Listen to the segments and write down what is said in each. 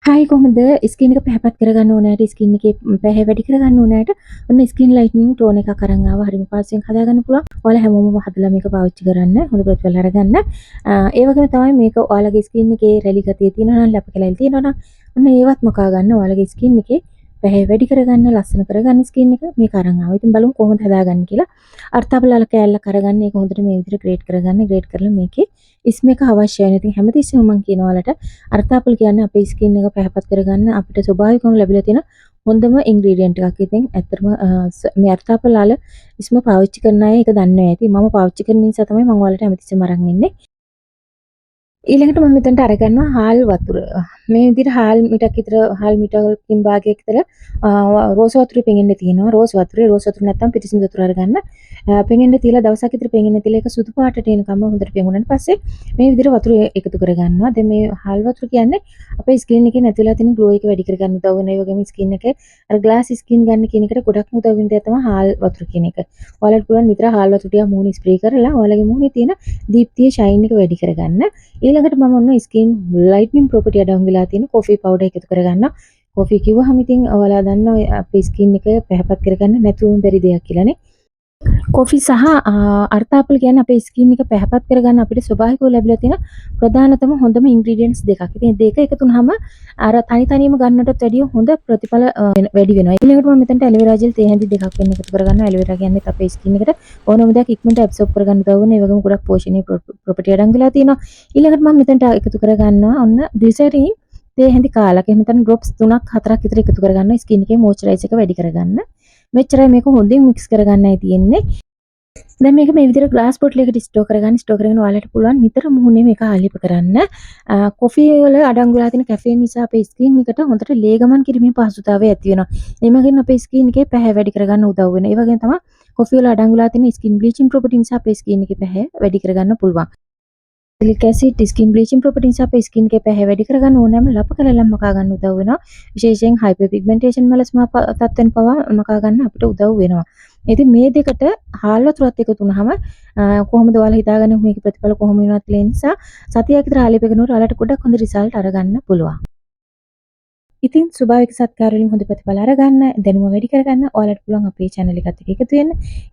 Hi කොහොමද skin එක පැහැපත් කරගන්න ඕනෑට ස්කින් එකේ පැහැ වැඩි කරගන්න ඕනෑට ඔන්න ස්කින් ලයිට්නින් ටෝන් එකක් අරන් ආවා හරිම පහසුවෙන් හදාගන්න පුළුවන්. ඔයාලා හැමෝම හදලා මේක පාවිච්චි කරන්න. හොඳ ප්‍රතිඵල අරගන්න. ඒ වගේම තමයි මේක ඔයාලගේ ස්කින් එකේ රැලි ගතිය තියෙනවා නම් ලැප කැලැල් තියෙනවා නම් ඔන්න ඒවත් මකා ගන්න ඔයාලගේ ස්කින් එකේ පැහැ වැඩි කරගන්න ලස්සන කරගන්න ස්කින් එක මේක අරන් ආවා. ඉතින් බලමු කොහොමද හදාගන්නේ කියලා. අර්ථාපල කෑල්ලක් අරගන්න ඒක හොඳට මේ විදිහට ග්‍රේඩ් කරගන්න. ග්‍රේඩ් කරලා මේකේ ඉස්මේක අවශ්‍යයි. ඉතින් හැමතිස්සෙම මම කියන ඔයාලට අර්ථාපල කියන්නේ අපේ ස්කින් එක පැහැපත් කරගන්න අපිට ස්වභාවිකවම ලැබිලා තියෙන හොඳම ඉන්ග්‍රීඩියන්ට් එකක්. ඉතින් ඇත්තටම මේ අර්ථාපල වල ඉස්ම පාවිච්චි කරන අය ඒක දන්නේ නැහැ. ඉතින් මම පාවිච්චි කරන නිසා තමයි මම ඔයාලට හැමතිස්සෙම අරන් ඉන්නේ. ඊළඟට මම මෙතනට අරගන්නවා හාල් වතුර. මේ විදිහට හාල් මිටක් විතර හාල් මිටකින් භාගයක් විතර රෝස් වතුරේ පෙඟෙන්න තියෙනවා. රෝස් වතුර නැත්තම් පිරිසිදු වතුර අරගන්න. පෙඟෙන්න තියලා දවසක් විතර පෙඟෙන්න තියලා ඒක සුදු පාටට එනකම් හොඳට පෙඟුණාට පස්සේ මේ විදිහට වතුර එකතු කරගන්නවා. දැන් මේ හාල් වතුර කියන්නේ අපේ ස්කින් එකේ නැතිලා තියෙන ග්ලෝ එක වැඩි කරගන්න උදව් වෙන. ඒ වගේම ස්කින් එකේ අර ග්ලාස් ස්කින් ගන්න කියන එකට ගොඩක් උදව් වෙන දේ තමයි හාල් වතුර කියන එක. ඔයාලට පුළුවන් නිතර හාල් වතුර ටික මූණේ ස්ප්‍රේ කරලා ඔයාලගේ මූණේ තියෙන දීප්තිය ෂයින් එක වැඩි කරගන්න. ඊළඟට මම ඔන්න ස්කින් ලයිට්නින් ප්‍රොපර්ටි අඩංගු වෙලා තියෙන කොෆි පවුඩර් එකතු කරගන්න. කොෆි කිව්වහම ඉතින් ඔයාලා දන්නවා අපේ ස්කින් එක පැහැපත් කරගන්න නැතුවම බැරි දෙයක් කියලානේ. කොෆි සහ අර්ථාපල කියන්නේ අපේ ස්කින් එක පැහැපත් කරගන්න අපිට ස්වභාවිකව ලැබිලා තියෙන ප්‍රධානතම හොඳම ඉන්ග්‍රීඩියන්ට්ස් දෙකක්. ඉතින් දෙක එකතු වුනහම අර තනියම ගන්නටත් වැඩිය හොඳ ප්‍රතිඵල වැඩි වෙනවා. ඊළඟට මම මෙතනට ඇලෝවෙරා ජෙල් තේ හැඳි දෙකක් වෙන එකතු කරගන්නවා. ඇලෝවෙරා කියන්නේ අපේ ස්කින් එකට ඕනම දෙයක් ඉක්මනට ඇබ්සෝබ් කරගන්න උදව් වෙන. ඒ වගේම ගොඩක් පෝෂණීය ප්‍රොපර්ටි අඩංගු වෙලා තියෙනවා. ඊළඟට මම මෙතනට එකතු කරගන්නවා ඔන්න ග්ලිසරින් තේ හැඳි කාලක්. එහෙම නැත්නම් ඩ්‍රොප්ස් 3ක් 4ක් විතර එකතු කරගන්නවා ස්කින් එකේ මොයිස්චරයිස් එක වැඩි කරගන්න. මෙච්චරයි මේක හොඳින් මික්ස් කරගන්නයි තියෙන්නේ. දැන් මේක මේ විදිහට ග්ලාස් බොටල් එකකට ස්ටෝර් කරගන්න. ස්ටෝර් කරගෙන ඔයාලට පුළුවන් නිතර මුහුණේ මේක ආලේප කරන්න. කොෆි වල අඩංගු වෙලා තියෙන කැෆීන් නිසා අපේ ස්කින් එකට හොඳට ලේ ගමන් කිරීමේ පහසුතාවය ඇති වෙනවා. එමගින් අපේ ස්කින් එකේ පැහැ වැඩි කරගන්න උදව් වෙනවා. ඒ වගේම තමයි කොෆි වල අඩංගු වෙලා තියෙන ස්කින් බ්ලීචින් ප්‍රොපර්ටි නිසා අපේ ස්කින් එකේ පැහැ වැඩි කරගන්න පුළුවන්. සිලික් ඇසිඩ් ස්කින් බ්ලීචින් ප්‍රොපර්ටි නිසා අපේ ස්කින් එකේ පැහැ වැඩි කරගන්න ඕනෑම ලප කැලලම් මකා ගන්න උදව් වෙනවා. විශේෂයෙන් හයිපර් පිග්මන්ටේෂන් මෙලස්මා තත්ත්වෙන් පවා මකා ගන්න අපිට උදව් වෙනවා. ඉතින් මේ දෙකට හාල් වතුරත් එකතු වුනහම කොහොමද ඔයාලා හිතාගන්නේ මේකේ ප්‍රතිඵල කොහොම වෙනවද කියලා නිසා සතියක් විතර ආලේප කරනකොට ඔයාලට ගොඩක් හොඳ රිසල්ට් අරගන්න පුළුවන්. ඉතින් ස්වභාවික සත්කාර වලින් හොඳ ප්‍රතිඵල අරගන්න දැනුම වැඩි කරගන්න ඔයාලට පුළුවන් අපේ channel එකත් එක්ක එකතු වෙන්න.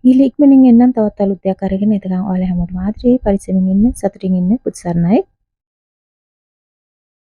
ඊළඟ ඉක්මනින් එන්නම් තවත් අලුත් දෙයක් අරගෙන එතකන් ඔයාලා හැමෝටම ආදරේ පරිස්සමින් ඉන්න සතුටින් ඉන්න පුත් සරණයි.